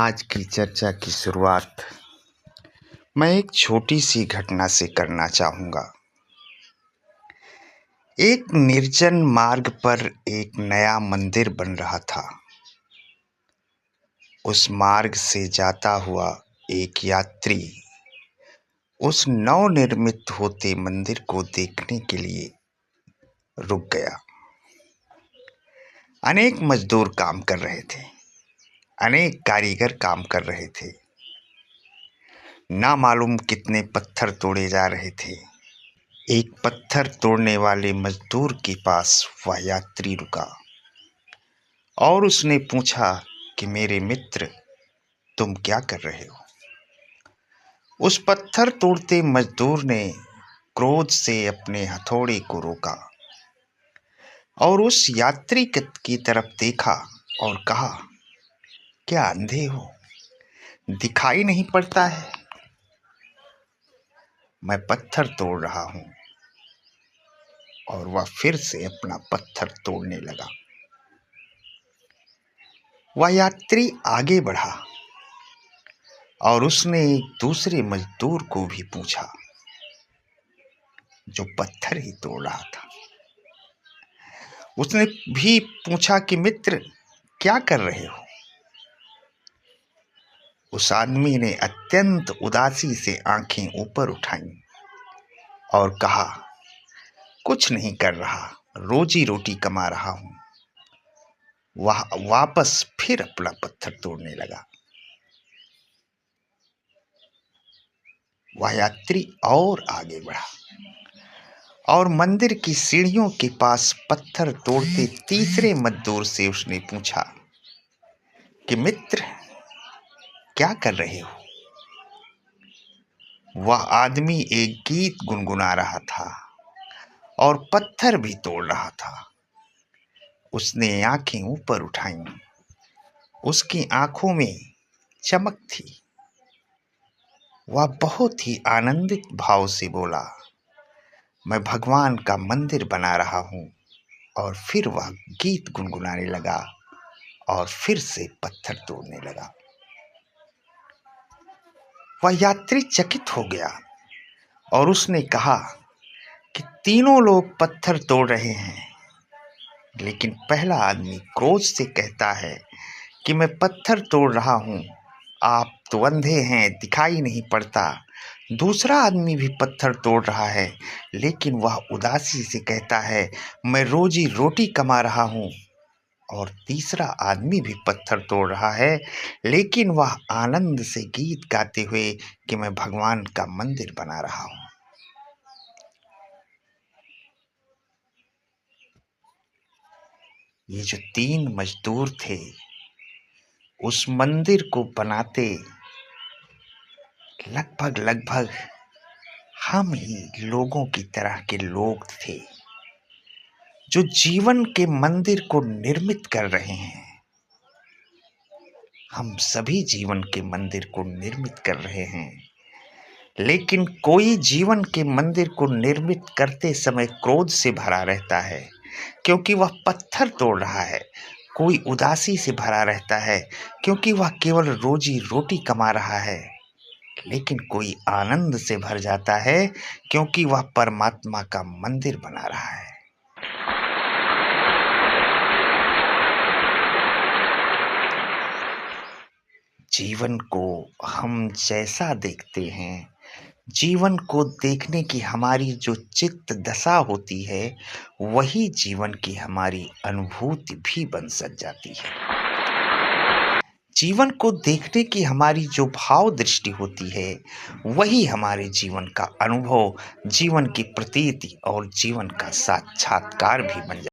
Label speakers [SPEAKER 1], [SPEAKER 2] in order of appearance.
[SPEAKER 1] आज की चर्चा की शुरुआत मैं एक छोटी सी घटना से करना चाहूँगा। एक निर्जन मार्ग पर एक नया मंदिर बन रहा था। उस मार्ग से जाता हुआ एक यात्री उस नवनिर्मित होते मंदिर को देखने के लिए रुक गया। अनेक मजदूर काम कर रहे थे, अनेक कारीगर काम कर रहे थे। ना मालूम कितने पत्थर तोड़े जा रहे थे। एक पत्थर तोड़ने वाले मजदूर के पास वह यात्री रुका और उसने पूछा कि मेरे मित्र, तुम क्या कर रहे हो? उस पत्थर तोड़ते मजदूर ने क्रोध से अपने हथौड़े को रोका और उस यात्री की तरफ देखा और कहा, क्या अंधे हो? दिखाई नहीं पड़ता है? मैं पत्थर तोड़ रहा हूं। और वह फिर से अपना पत्थर तोड़ने लगा। वह यात्री आगे बढ़ा और उसने एक दूसरे मजदूर को भी पूछा जो पत्थर ही तोड़ रहा था। उसने भी पूछा कि मित्र, क्या कर रहे हो? उस आदमी ने अत्यंत उदासी से आंखें ऊपर उठाई और कहा, कुछ नहीं कर रहा, रोजी रोटी कमा रहा हूं। वह वापस फिर अपना पत्थर तोड़ने लगा। वह यात्री और आगे बढ़ा और मंदिर की सीढ़ियों के पास पत्थर तोड़ते तीसरे मजदूर से उसने पूछा कि मित्र, क्या कर रहे हो? वह आदमी एक गीत गुनगुना रहा था और पत्थर भी तोड़ रहा था। उसने आंखें ऊपर उठाई। उसकी आंखों में चमक थी। वह बहुत ही आनंदित भाव से बोला, मैं भगवान का मंदिर बना रहा हूं। और फिर वह गीत गुनगुनाने लगा और फिर से पत्थर तोड़ने लगा। वह यात्री चकित हो गया और उसने कहा कि तीनों लोग पत्थर तोड़ रहे हैं, लेकिन पहला आदमी क्रोध से कहता है कि मैं पत्थर तोड़ रहा हूं, आप तो अंधे हैं, दिखाई नहीं पड़ता। दूसरा आदमी भी पत्थर तोड़ रहा है, लेकिन वह उदासी से कहता है, मैं रोजी रोटी कमा रहा हूं। और तीसरा आदमी भी पत्थर तोड़ रहा है, लेकिन वह आनंद से गीत गाते हुए कि मैं भगवान का मंदिर बना रहा हूं। ये जो तीन मजदूर थे, उस मंदिर को बनाते लगभग हम ही लोगों की तरह के लोग थे, जो जीवन के मंदिर को निर्मित कर रहे हैं। हम सभी जीवन के मंदिर को निर्मित कर रहे हैं, लेकिन कोई जीवन के मंदिर को निर्मित करते समय क्रोध से भरा रहता है क्योंकि वह पत्थर तोड़ रहा है। कोई उदासी से भरा रहता है क्योंकि वह केवल रोजी रोटी कमा रहा है, लेकिन कोई आनंद से भर जाता है क्योंकि वह परमात्मा का मंदिर बना रहा है। जीवन को हम जैसा देखते हैं, जीवन को देखने की हमारी जो चित्त दशा होती है, वही जीवन की हमारी अनुभूति भी बन सक जाती है। जीवन को देखने की हमारी जो भाव दृष्टि होती है, वही हमारे जीवन का अनुभव, जीवन की प्रतीति और जीवन का साक्षात्कार भी बन जाता है।